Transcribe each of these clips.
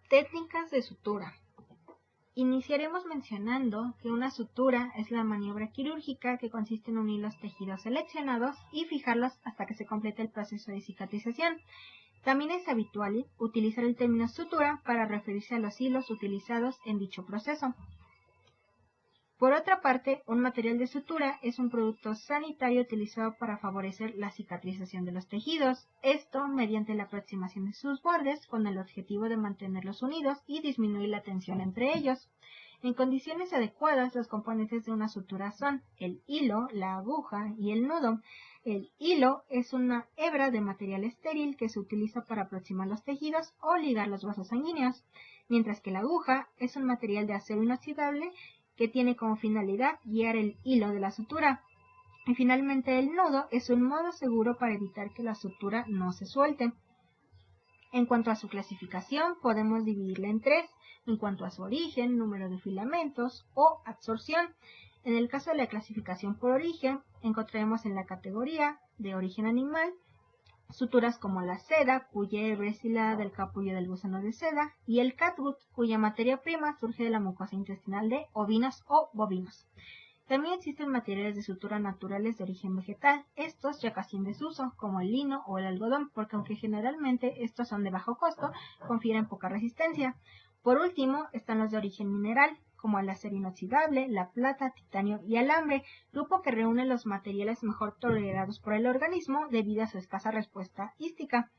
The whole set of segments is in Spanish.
Técnicas de sutura. Iniciaremos mencionando que una sutura es la maniobra quirúrgica que consiste en unir los tejidos seleccionados y fijarlos hasta que se complete el proceso de cicatrización. También es habitual utilizar el término sutura para referirse a los hilos utilizados en dicho proceso. Por otra parte, un material de sutura es un producto sanitario utilizado para favorecer la cicatrización de los tejidos, esto mediante la aproximación de sus bordes con el objetivo de mantenerlos unidos y disminuir la tensión entre ellos. En condiciones adecuadas, los componentes de una sutura son el hilo, la aguja y el nudo. El hilo es una hebra de material estéril que se utiliza para aproximar los tejidos o ligar los vasos sanguíneos, mientras que la aguja es un material de acero inoxidable que tiene como finalidad guiar el hilo de la sutura. Y finalmente el nudo es un modo seguro para evitar que la sutura no se suelte. En cuanto a su clasificación, podemos dividirla en tres, en cuanto a su origen, número de filamentos o absorción. En el caso de la clasificación por origen, encontraremos en la categoría de origen animal suturas como la seda, cuya hebra es hilada del capullo del gusano de seda, y el catgut, cuya materia prima surge de la mucosa intestinal de ovinos o bovinos. También existen materiales de sutura naturales de origen vegetal, estos ya casi en desuso, como el lino o el algodón, porque aunque generalmente estos son de bajo costo, confieren poca resistencia. Por último, están los de origen mineral, como el acero inoxidable, la plata, titanio y alambre, grupo que reúne los materiales mejor tolerados por el organismo debido a su escasa respuesta hística.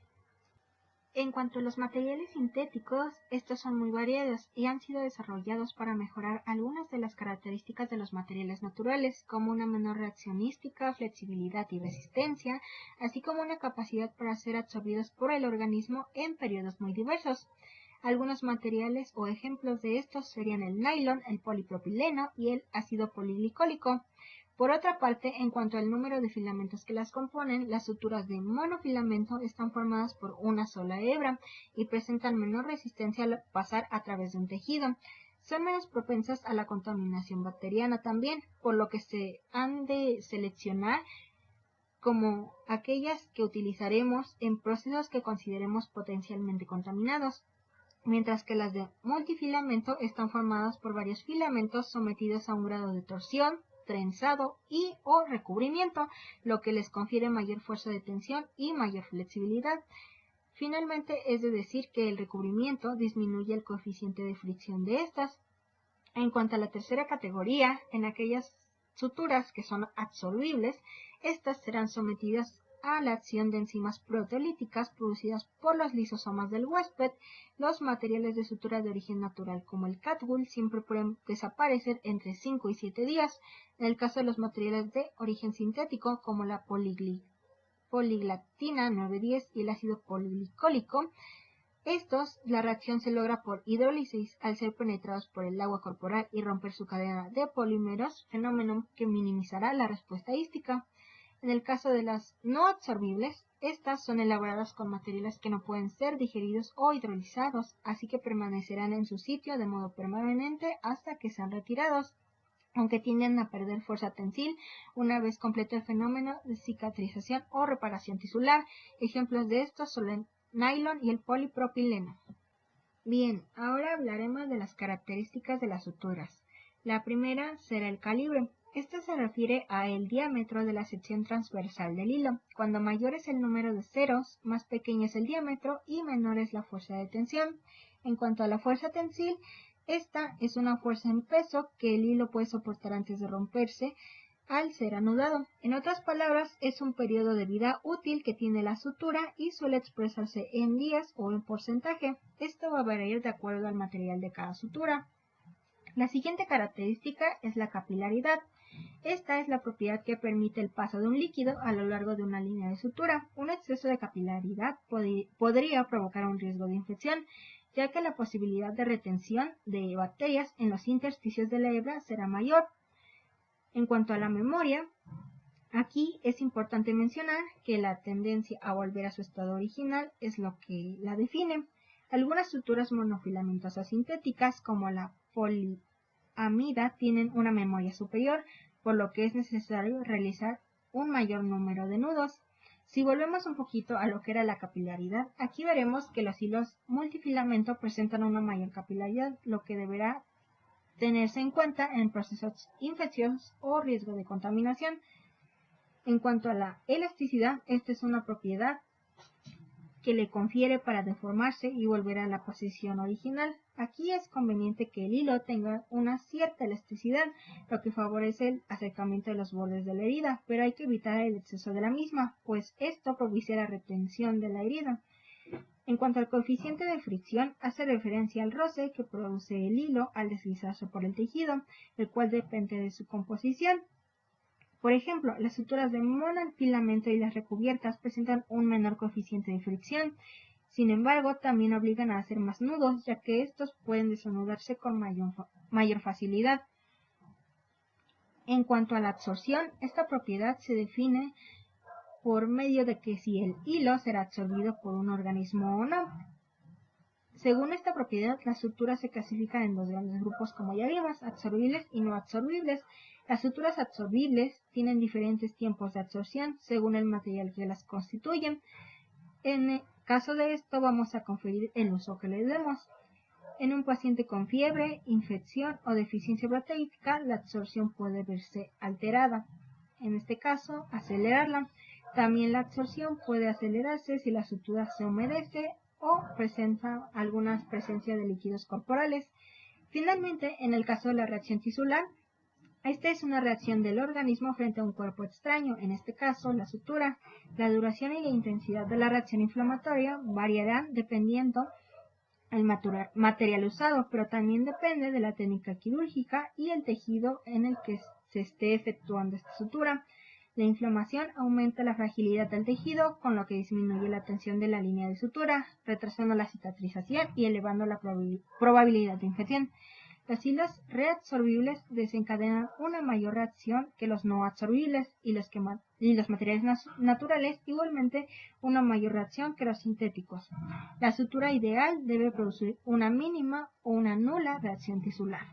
En cuanto a los materiales sintéticos, estos son muy variados y han sido desarrollados para mejorar algunas de las características de los materiales naturales, como una menor reacción hística, flexibilidad y resistencia, así como una capacidad para ser absorbidos por el organismo en periodos muy diversos. Algunos materiales o ejemplos de estos serían el nylon, el polipropileno y el ácido poliglicólico. Por otra parte, en cuanto al número de filamentos que las componen, las suturas de monofilamento están formadas por una sola hebra y presentan menor resistencia al pasar a través de un tejido. Son menos propensas a la contaminación bacteriana también, por lo que se han de seleccionar como aquellas que utilizaremos en procesos que consideremos potencialmente contaminados, mientras que las de multifilamento están formadas por varios filamentos sometidos a un grado de torsión, trenzado y o recubrimiento, lo que les confiere mayor fuerza de tensión y mayor flexibilidad. Finalmente, es de decir que el recubrimiento disminuye el coeficiente de fricción de estas. En cuanto a la tercera categoría, en aquellas suturas que son absorbibles, estas serán sometidas a la acción de enzimas proteolíticas producidas por los lisosomas del huésped. Los materiales de sutura de origen natural como el catgut siempre pueden desaparecer entre 5 y 7 días. En el caso de los materiales de origen sintético como la poliglactina 910 y el ácido poliglicólico, la reacción se logra por hidrólisis al ser penetrados por el agua corporal y romper su cadena de polímeros, fenómeno que minimizará la respuesta hística. En el caso de las no absorbibles, estas son elaboradas con materiales que no pueden ser digeridos o hidrolizados, así que permanecerán en su sitio de modo permanente hasta que sean retirados, aunque tienden a perder fuerza tensil una vez completo el fenómeno de cicatrización o reparación tisular. Ejemplos de estos son el nylon y el polipropileno. Bien, ahora hablaremos de las características de las suturas. La primera será el calibre. Esto se refiere al diámetro de la sección transversal del hilo. Cuando mayor es el número de ceros, más pequeño es el diámetro y menor es la fuerza de tensión. En cuanto a la fuerza tensil, esta es una fuerza en peso que el hilo puede soportar antes de romperse al ser anudado. En otras palabras, es un periodo de vida útil que tiene la sutura y suele expresarse en días o en porcentaje. Esto va a variar de acuerdo al material de cada sutura. La siguiente característica es la capilaridad. Esta es la propiedad que permite el paso de un líquido a lo largo de una línea de sutura. Un exceso de capilaridad podría provocar un riesgo de infección, ya que la posibilidad de retención de bacterias en los intersticios de la hebra será mayor. En cuanto a la memoria, aquí es importante mencionar que la tendencia a volver a su estado original es lo que la define. Algunas suturas monofilamentosas sintéticas, como la poliamida, tienen una memoria superior, por lo que es necesario realizar un mayor número de nudos. Si volvemos un poquito a lo que era la capilaridad, aquí veremos que los hilos multifilamento presentan una mayor capilaridad, lo que deberá tenerse en cuenta en procesos infecciosos o riesgo de contaminación. En cuanto a la elasticidad, esta es una propiedad que le confiere para deformarse y volver a la posición original. Aquí es conveniente que el hilo tenga una cierta elasticidad, lo que favorece el acercamiento de los bordes de la herida, pero hay que evitar el exceso de la misma, pues esto propicia la retención de la herida. En cuanto al coeficiente de fricción, hace referencia al roce que produce el hilo al deslizarse por el tejido, el cual depende de su composición. Por ejemplo, las suturas de monofilamento y las recubiertas presentan un menor coeficiente de fricción. Sin embargo, también obligan a hacer más nudos, ya que estos pueden desanudarse con mayor facilidad. En cuanto a la absorción, esta propiedad se define por medio de que si el hilo será absorbido por un organismo o no. Según esta propiedad, las suturas se clasifican en dos grandes grupos, como ya vimos, absorbibles y no absorbibles. Las suturas absorbibles tienen diferentes tiempos de absorción según el material que las constituye. En el caso de esto vamos a conferir el uso que le demos. En un paciente con fiebre, infección o deficiencia proteica, la absorción puede verse alterada. En este caso, acelerarla. También la absorción puede acelerarse si la sutura se humedece o presenta alguna presencia de líquidos corporales. Finalmente, en el caso de la reacción tisular, esta es una reacción del organismo frente a un cuerpo extraño, en este caso la sutura. La duración y la intensidad de la reacción inflamatoria variarán dependiendo del material usado, pero también depende de la técnica quirúrgica y el tejido en el que se esté efectuando esta sutura. La inflamación aumenta la fragilidad del tejido, con lo que disminuye la tensión de la línea de sutura, retrasando la cicatrización y elevando la probabilidad de infección. Los hilos reabsorbibles desencadenan una mayor reacción que los no absorbibles y los materiales naturales igualmente una mayor reacción que los sintéticos. La sutura ideal debe producir una mínima o una nula reacción tisular.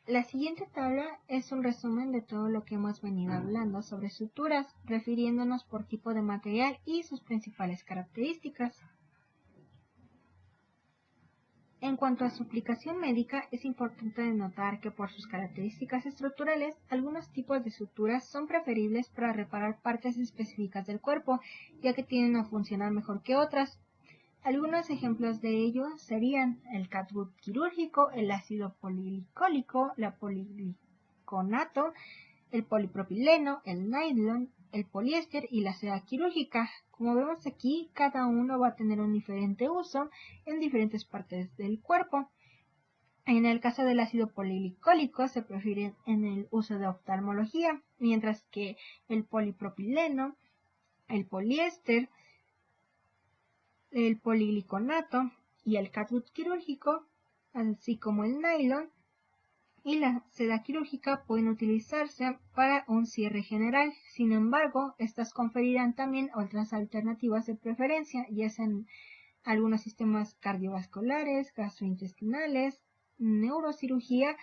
La siguiente tabla es un resumen de todo lo que hemos venido hablando sobre suturas, refiriéndonos por tipo de material y sus principales características. En cuanto a su aplicación médica, es importante notar que por sus características estructurales, algunos tipos de suturas son preferibles para reparar partes específicas del cuerpo, ya que tienden a funcionar mejor que otras. Algunos ejemplos de ello serían el catgut quirúrgico, el ácido poliglicólico, la poligliconato, el polipropileno, el nylon, el poliéster y la seda quirúrgica. Como vemos aquí, cada uno va a tener un diferente uso en diferentes partes del cuerpo. En el caso del ácido poliglicólico se prefiere en el uso de oftalmología, mientras que el polipropileno, el poliéster, el poligliconato y el catgut quirúrgico, así como el nylon y la seda quirúrgica, pueden utilizarse para un cierre general. Sin embargo, estas conferirán también otras alternativas de preferencia, ya sean algunos sistemas cardiovasculares, gastrointestinales, neurocirugía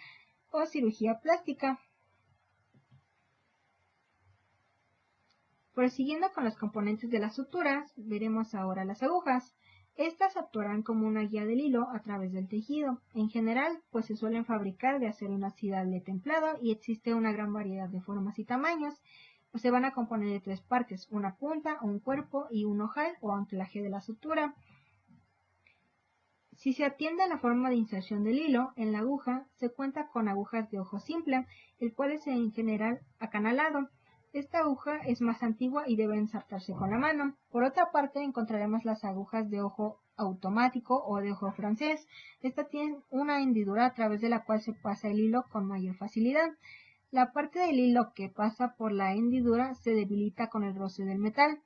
o cirugía plástica. Prosiguiendo con los componentes de las suturas, veremos ahora las agujas. Estas actuarán como una guía del hilo a través del tejido. En general, pues se suelen fabricar de acero inoxidable templado y existe una gran variedad de formas y tamaños. Pues se van a componer de tres partes, una punta, un cuerpo y un ojal o anclaje de la sutura. Si se atiende a la forma de inserción del hilo en la aguja, se cuenta con agujas de ojo simple, el cual es en general acanalado. Esta aguja es más antigua y debe ensartarse con la mano. Por otra parte, encontraremos las agujas de ojo automático o de ojo francés. Esta tiene una hendidura a través de la cual se pasa el hilo con mayor facilidad. La parte del hilo que pasa por la hendidura se debilita con el roce del metal.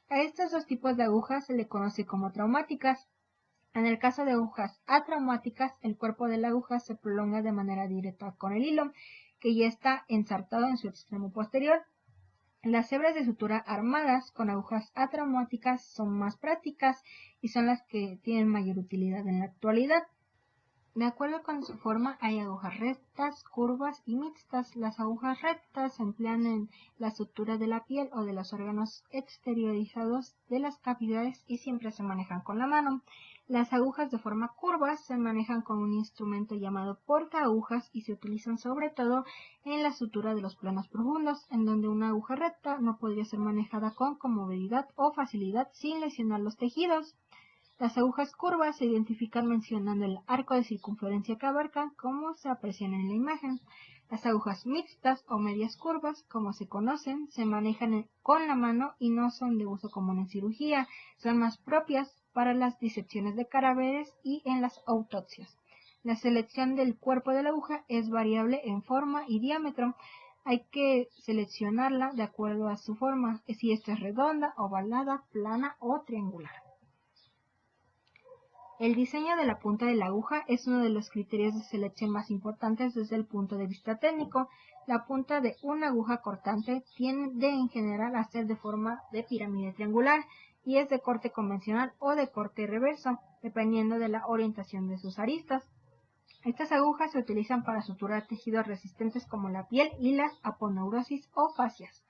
A estos dos tipos de agujas se le conoce como traumáticas. En el caso de agujas atraumáticas, el cuerpo de la aguja se prolonga de manera directa con el hilo, que ya está ensartado en su extremo posterior. Las hebras de sutura armadas con agujas atraumáticas son más prácticas y son las que tienen mayor utilidad en la actualidad. De acuerdo con su forma, hay agujas rectas, curvas y mixtas. Las agujas rectas se emplean en la sutura de la piel o de los órganos exteriorizados de las cavidades y siempre se manejan con la mano. Las agujas de forma curva se manejan con un instrumento llamado portaagujas y se utilizan sobre todo en la sutura de los planos profundos, en donde una aguja recta no podría ser manejada con comodidad o facilidad sin lesionar los tejidos. Las agujas curvas se identifican mencionando el arco de circunferencia que abarcan, como se aprecian en la imagen. Las agujas mixtas o medias curvas, como se conocen, se manejan con la mano y no son de uso común en cirugía. Son más propias para las disecciones de cadáveres y en las autopsias. La selección del cuerpo de la aguja es variable en forma y diámetro. Hay que seleccionarla de acuerdo a su forma, si esta es redonda, ovalada, plana o triangular. El diseño de la punta de la aguja es uno de los criterios de selección más importantes desde el punto de vista técnico. La punta de una aguja cortante tiende en general a ser de forma de pirámide triangular y es de corte convencional o de corte reverso, dependiendo de la orientación de sus aristas. Estas agujas se utilizan para suturar tejidos resistentes como la piel y las aponeurosis o fascias.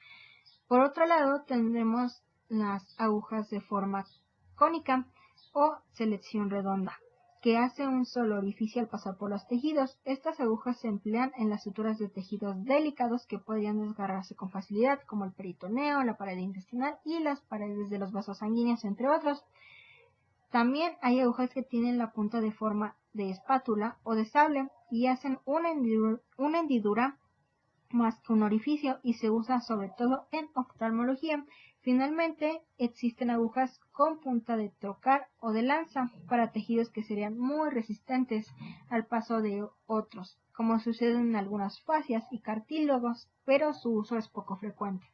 Por otro lado, tendremos las agujas de forma cónica o selección redonda, que hace un solo orificio al pasar por los tejidos. Estas agujas se emplean en las suturas de tejidos delicados que podrían desgarrarse con facilidad, como el peritoneo, la pared intestinal y las paredes de los vasos sanguíneos, entre otros. También hay agujas que tienen la punta de forma de espátula o de sable y hacen una hendidura más que un orificio y se usa sobre todo en oftalmología. Finalmente, existen agujas con punta de trocar o de lanza para tejidos que serían muy resistentes al paso de otros, como sucede en algunas fascias y cartílagos, pero su uso es poco frecuente.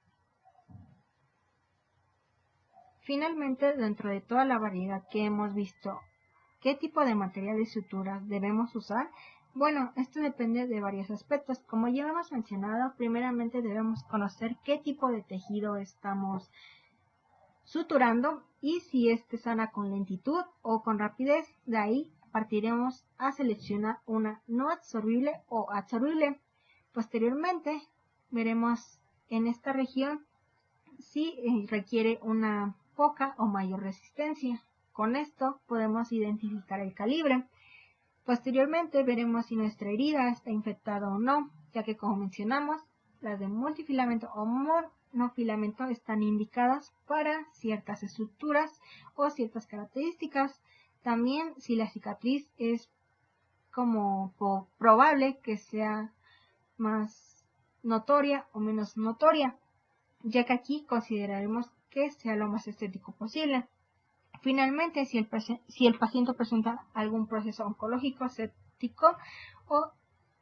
Finalmente, dentro de toda la variedad que hemos visto, ¿qué tipo de material de sutura debemos usar? Bueno, esto depende de varios aspectos. Como ya hemos mencionado, primeramente debemos conocer qué tipo de tejido estamos suturando y si éste sana con lentitud o con rapidez. De ahí partiremos a seleccionar una no absorbible o absorbible. Posteriormente, veremos en esta región si requiere una poca o mayor resistencia. Con esto podemos identificar el calibre. Posteriormente veremos si nuestra herida está infectada o no, ya que como mencionamos, las de multifilamento o monofilamento están indicadas para ciertas estructuras o ciertas características. También si la cicatriz es como probable que sea más notoria o menos notoria, ya que aquí consideraremos que sea lo más estético posible. Finalmente, si el paciente presenta algún proceso oncológico, séptico o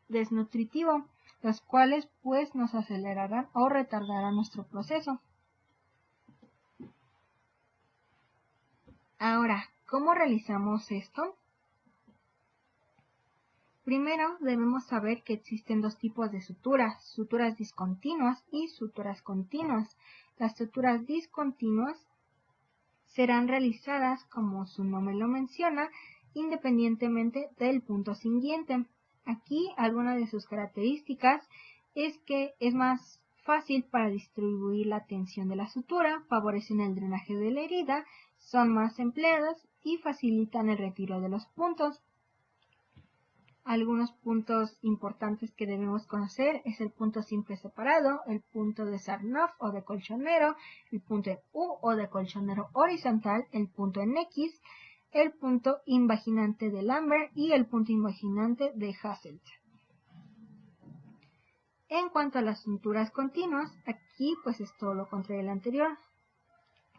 desnutritivo, los cuales pues nos acelerarán o retardarán nuestro proceso. Ahora, ¿cómo realizamos esto? Primero debemos saber que existen dos tipos de suturas discontinuas y suturas continuas. Las suturas discontinuas serán realizadas, como su nombre lo menciona, independientemente del punto siguiente. Aquí alguna de sus características es que es más fácil para distribuir la tensión de la sutura, favorecen el drenaje de la herida, son más empleadas y facilitan el retiro de los puntos. Algunos puntos importantes que debemos conocer es el punto simple separado, el punto de Sarnoff o de colchonero, el punto en U o de colchonero horizontal, el punto en X, el punto invaginante de Lambert y el punto invaginante de Hasselt. En cuanto a las suturas continuas, aquí pues es todo lo contrario del anterior.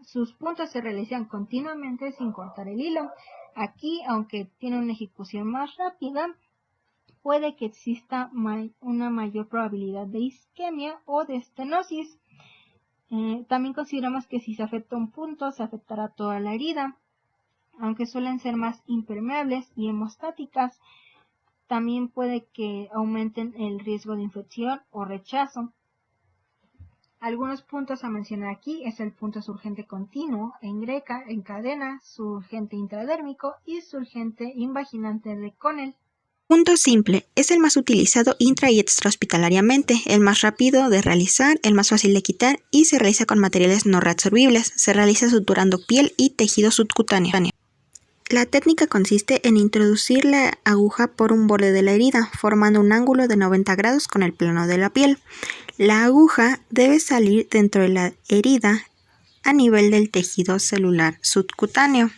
Sus puntos se realizan continuamente sin cortar el hilo. Aquí, aunque tiene una ejecución más rápida, puede que exista una mayor probabilidad de isquemia o de estenosis. También consideramos que si se afecta un punto, se afectará toda la herida. Aunque suelen ser más impermeables y hemostáticas, también puede que aumenten el riesgo de infección o rechazo. Algunos puntos a mencionar aquí es el punto surgente continuo, en greca, en cadena, surgente intradérmico y surgente invaginante de Connell. Punto simple es el más utilizado intra y extrahospitalariamente, el más rápido de realizar, el más fácil de quitar y se realiza con materiales no reabsorbibles. Se realiza suturando piel y tejido subcutáneo. La técnica consiste en introducir la aguja por un borde de la herida, formando un ángulo de 90 grados con el plano de la piel. La aguja debe salir dentro de la herida a nivel del tejido celular subcutáneo,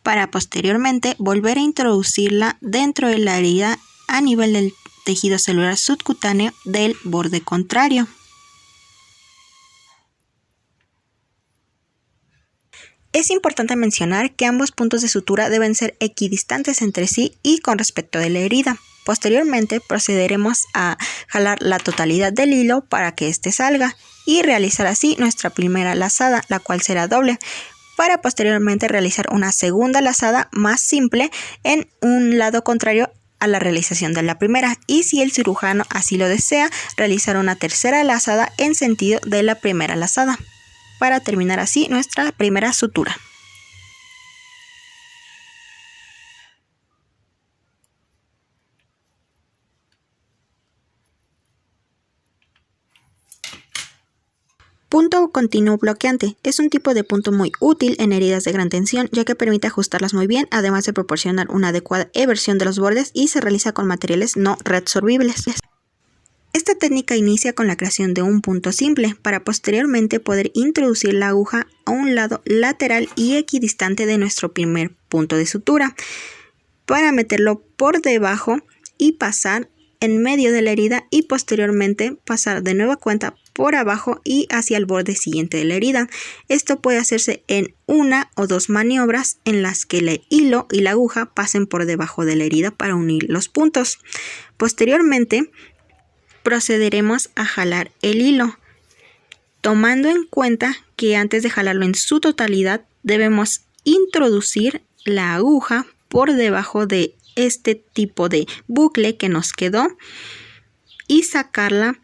para posteriormente volver a introducirla dentro de la herida a nivel del tejido celular subcutáneo del borde contrario. Es importante mencionar que ambos puntos de sutura deben ser equidistantes entre sí y con respecto de la herida. Posteriormente procederemos a jalar la totalidad del hilo para que éste salga y realizar así nuestra primera lazada, la cual será doble, para posteriormente realizar una segunda lazada más simple en un lado contrario a la realización de la primera, y si el cirujano así lo desea, realizar una tercera lazada en sentido de la primera lazada, para terminar así nuestra primera sutura. Punto continuo bloqueante. Es un tipo de punto muy útil en heridas de gran tensión, ya que permite ajustarlas muy bien, además de proporcionar una adecuada eversión de los bordes, y se realiza con materiales no reabsorbibles. Esta técnica inicia con la creación de un punto simple, para posteriormente poder introducir la aguja a un lado lateral y equidistante de nuestro primer punto de sutura, para meterlo por debajo y pasar en medio de la herida, y posteriormente pasar de nueva cuenta por abajo y hacia el borde siguiente de la herida. Esto puede hacerse en una o dos maniobras en las que el hilo y la aguja pasen por debajo de la herida para unir los puntos. Posteriormente procederemos a jalar el hilo, tomando en cuenta que antes de jalarlo en su totalidad debemos introducir la aguja por debajo de este tipo de bucle que nos quedó y sacarla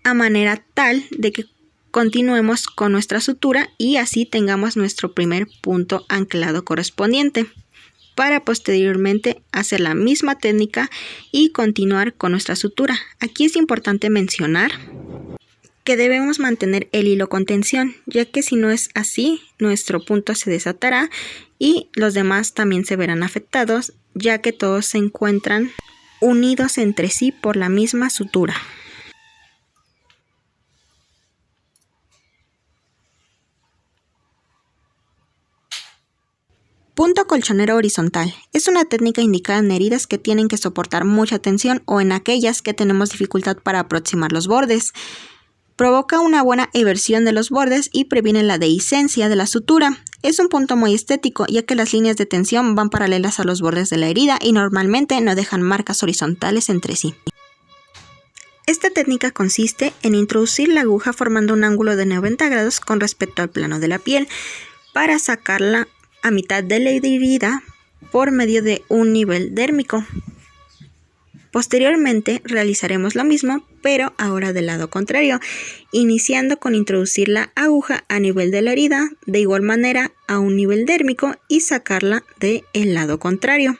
a manera tal de que continuemos con nuestra sutura y así tengamos nuestro primer punto anclado correspondiente, para posteriormente hacer la misma técnica y continuar con nuestra sutura. Aquí es importante mencionar que debemos mantener el hilo con tensión, ya que si no es así, nuestro punto se desatará y los demás también se verán afectados, ya que todos se encuentran unidos entre sí por la misma sutura. Punto colchonero horizontal. Es una técnica indicada en heridas que tienen que soportar mucha tensión o en aquellas que tenemos dificultad para aproximar los bordes. Provoca una buena eversión de los bordes y previene la dehiscencia de la sutura. Es un punto muy estético, ya que las líneas de tensión van paralelas a los bordes de la herida y normalmente no dejan marcas horizontales entre sí. Esta técnica consiste en introducir la aguja formando un ángulo de 90 grados con respecto al plano de la piel, para sacarla a mitad de la herida por medio de un nivel dérmico. Posteriormente realizaremos lo mismo, pero ahora del lado contrario, iniciando con introducir la aguja a nivel de la herida, de igual manera a un nivel dérmico, y sacarla del lado contrario.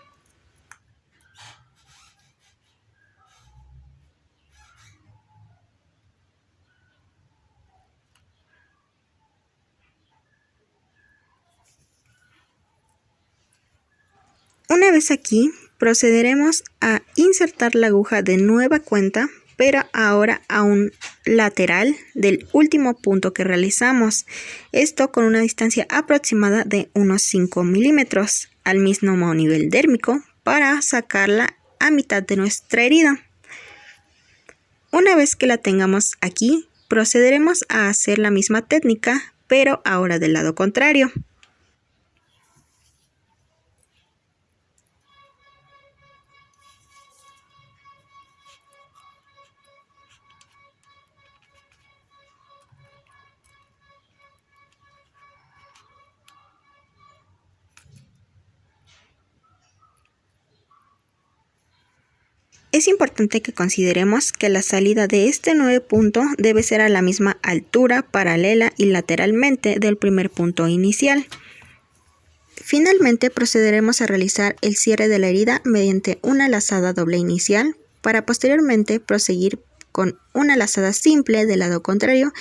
Una vez aquí, procederemos a insertar la aguja de nueva cuenta, pero ahora a un lateral del último punto que realizamos. Esto con una distancia aproximada de unos 5 milímetros al mismo nivel dérmico, para sacarla a mitad de nuestra herida. Una vez que la tengamos aquí, procederemos a hacer la misma técnica, pero ahora del lado contrario. Es importante que consideremos que la salida de este nuevo punto debe ser a la misma altura, paralela y lateralmente del primer punto inicial. Finalmente procederemos a realizar el cierre de la herida mediante una lazada doble inicial para posteriormente proseguir con una lazada simple del lado contrario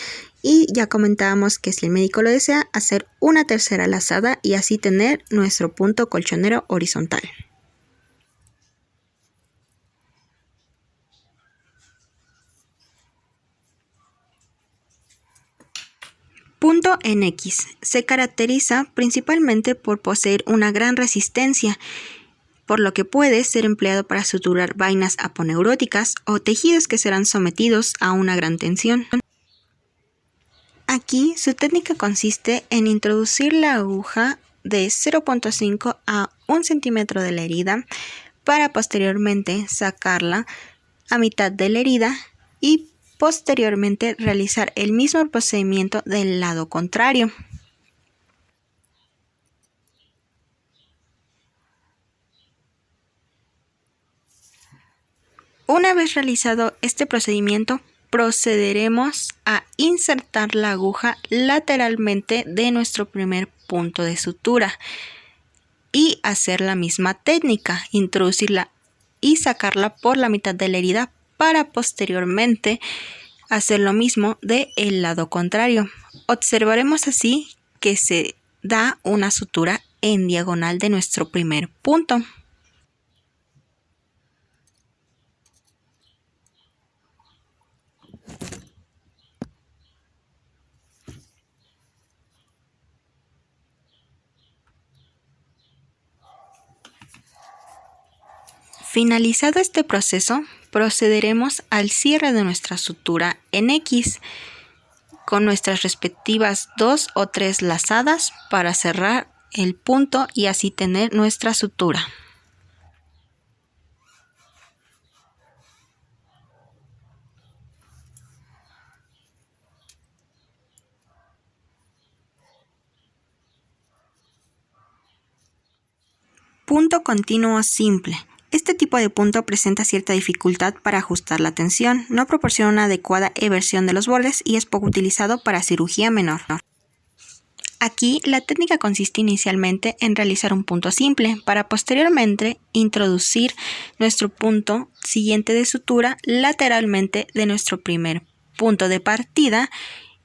y ya comentábamos que si el médico lo desea hacer una tercera lazada y así tener nuestro punto colchonero horizontal. Punto en X. Se caracteriza principalmente por poseer una gran resistencia, por lo que puede ser empleado para suturar vainas aponeuróticas o tejidos que serán sometidos a una gran tensión. Aquí su técnica consiste en introducir la aguja de 0.5 a 1 centímetro de la herida para posteriormente sacarla a mitad de la herida y posteriormente realizar el mismo procedimiento del lado contrario. Una vez realizado este procedimiento, procederemos a insertar la aguja lateralmente de nuestro primer punto de sutura y hacer la misma técnica, introducirla y sacarla por la mitad de la herida para posteriormente hacer lo mismo del lado contrario. Observaremos así que se da una sutura en diagonal de nuestro primer punto. Finalizado este proceso, procederemos al cierre de nuestra sutura en X con nuestras respectivas 2 o 3 lazadas para cerrar el punto y así tener nuestra sutura. Punto continuo simple. Este tipo de punto presenta cierta dificultad para ajustar la tensión, no proporciona una adecuada eversión de los bordes y es poco utilizado para cirugía menor. Aquí la técnica consiste inicialmente en realizar un punto simple para posteriormente introducir nuestro punto siguiente de sutura lateralmente de nuestro primer punto de partida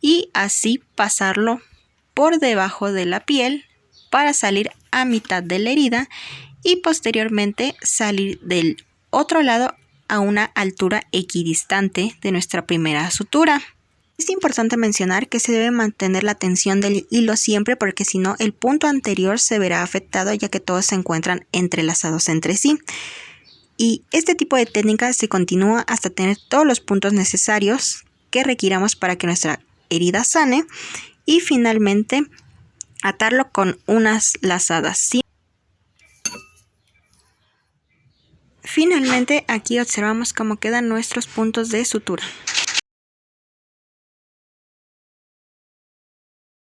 y así pasarlo por debajo de la piel para salir a mitad de la herida y posteriormente salir del otro lado a una altura equidistante de nuestra primera sutura. Es importante mencionar que se debe mantener la tensión del hilo siempre porque si no el punto anterior se verá afectado ya que todos se encuentran entrelazados entre sí. Y este tipo de técnica se continúa hasta tener todos los puntos necesarios que requiramos para que nuestra herida sane y finalmente atarlo con unas lazadas. Finalmente aquí observamos cómo quedan nuestros puntos de sutura.